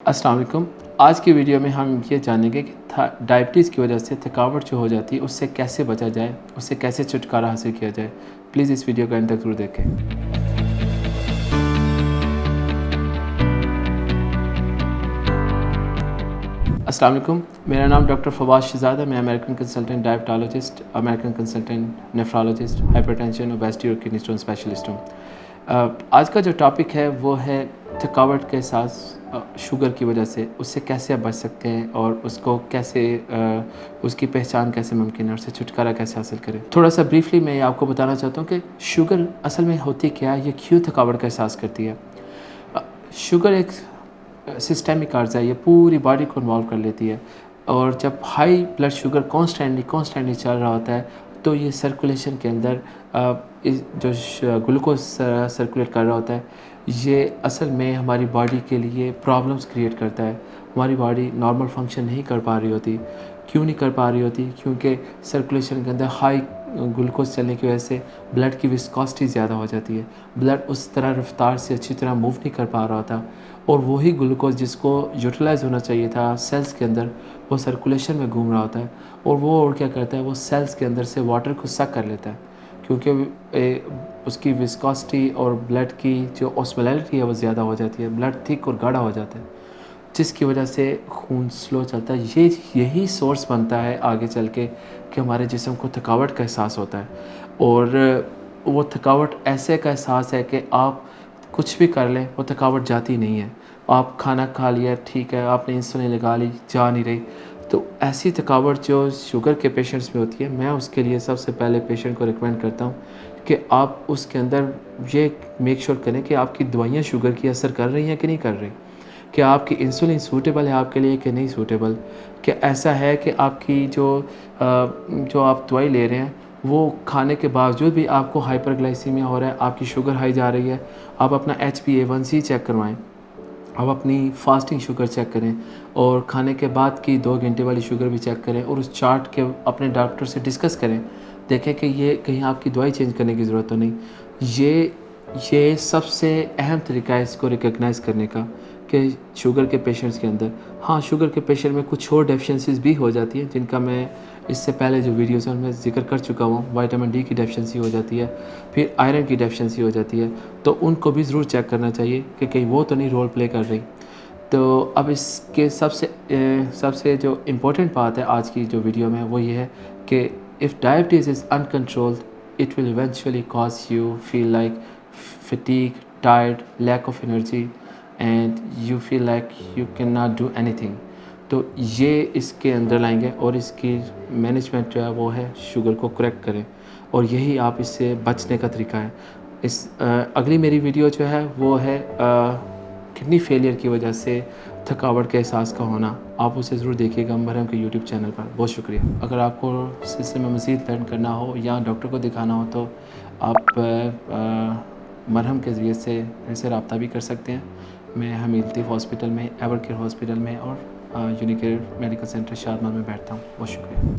अस्सलाम वालेकुम। आज की वीडियो में हम ये जानेंगे कि डायबिटीज़ की वजह से थकावट जो हो जाती है उससे कैसे बचा जाए, उससे कैसे छुटकारा हासिल किया जाए। प्लीज़ इस वीडियो को अंत तक ज़रूर देखें। अस्सलाम वालेकुम। मेरा नाम डॉक्टर फवाद शहज़ाद है। मैं American consultant diabetologist, American consultant nephrologist, hypertension, obesity और किडनी स्टोन स्पेशलिस्ट हूँ। आज का जो टॉपिक है वो है थकावट के साथ शुगर की वजह से उससे कैसे आप बच सकते हैं और उसको कैसे उसकी पहचान कैसे मुमकिन है और उससे छुटकारा कैसे हासिल करें। थोड़ा सा ब्रीफली मैं आपको बताना चाहता हूँ कि शुगर असल में होती क्या है, ये क्यों थकावट का एहसास करती है। शुगर एक सिस्टेमिक अर्ज़ है, ये पूरी बॉडी को इन्वॉल्व कर लेती है और जब हाई ब्लड शुगर कॉन्स्टेंटली चल रहा होता है तो ये सर्कुलेशन के अंदर जो ग्लूकोज सर्कुलेट कर रहा होता है, ये असल में हमारी बॉडी के लिए प्रॉब्लम्स क्रिएट करता है। हमारी बॉडी नॉर्मल फंक्शन नहीं कर पा रही होती। क्यों नहीं कर पा रही होती? क्योंकि सर्कुलेशन के अंदर हाई ग्लूकोज चलने की वजह से ब्लड की विस्कोसिटी ज़्यादा हो जाती है। ब्लड उस तरह रफ्तार से अच्छी तरह मूव नहीं कर पा रहा था और वही ग्लूकोज जिसको यूटिलाइज़ होना चाहिए था सेल्स के अंदर, वो सर्कुलेशन में घूम रहा होता है और वो और क्या करता है, वो सेल्स के अंदर से वाटर को सक कर लेता है क्योंकि उसकी विस्कोसिटी और ब्लड की जो ऑस्मोलैरिटी है वो ज़्यादा हो जाती है। ब्लड थिक और गाढ़ा हो जाता है जिसकी वजह से खून स्लो चलता है। यही सोर्स बनता है आगे चल के कि हमारे जिस्म को थकावट का एहसास होता है और वो थकावट ऐसे का एहसास है कि आप कुछ भी कर लें वो थकावट जाती नहीं है। आप खाना खा लिया, ठीक है, आपने इंसुलिन लगा ली, जा नहीं रही। तो ऐसी थकावट जो शुगर के पेशेंट्स में होती है, मैं उसके लिए सबसे पहले पेशेंट को रिकमेंड करता हूँ कि आप उसके अंदर ये मेक श्योर करें कि आपकी दवाइयाँ शुगर की असर कर रही हैं कि नहीं कर रही। क्या आपकी इंसुलिन सूटेबल है आपके लिए कि नहीं सूटेबल? क्या ऐसा है कि आपकी जो आप दवाई ले रहे हैं वो खाने के बावजूद भी आपको हाइपरग्लाइसीमिया हो रहा है, आपकी शुगर हाई जा रही है, आप अपना HbA1c चेक करवाएँ। आप अपनी फास्टिंग शुगर चेक करें और खाने के बाद की 2 घंटे वाली शुगर भी चेक करें और उस चार्ट के अपने डॉक्टर से डिस्कस करें। देखें कि ये कहीं आपकी दवाई चेंज करने की ज़रूरत तो नहीं। ये ये सबसे अहम तरीका है इसको रिकॉग्नाइज़ करने का कि शुगर के पेशेंट्स के अंदर, हाँ, शुगर के पेशेंट में कुछ और डेफिशिएंसीज़ भी हो जाती हैं जिनका मैं इससे पहले जो वीडियोज़ हैं उनमें ज़िक्र कर चुका हूँ। विटामिन डी की डेफिशिएंसी हो जाती है, फिर आयरन की डेफिशिएंसी हो जाती है, तो उनको भी ज़रूर चेक करना चाहिए कि कहीं वो तो नहीं रोल प्ले कर रही। तो अब इसके सबसे जो इम्पोर्टेंट बात है आज की जो वीडियो में वो ये है कि if diabetes is uncontrolled it will eventually cause you feel like fatigue, tired, lack of energy and you feel like you can not do anything. तो ये इसके अंदर लाएंगे और इसकी मैनेजमेंट जो है वो है शुगर को करेक्ट करें और यही आप इससे बचने का तरीका है। अगली मेरी वीडियो जो है वो है किडनी फेलियर की वजह से थकावट के एहसास का होना। आप उसे ज़रूर देखिएगा मरहम के यूट्यूब चैनल पर। बहुत शुक्रिया। अगर आपको सिलसिले में मज़ीद लर्न करना हो या डॉक्टर को दिखाना हो तो आप मरहम के ज़रिए से मेरे से रब्ता भी कर सकते हैं। मैं हमीद लतीफ़ हॉस्पिटल में, एवर केयर हॉस्पिटल में और यूनिकेयर मेडिकल सेंटर शादमार में बैठता हूँ। बहुत शुक्रिया।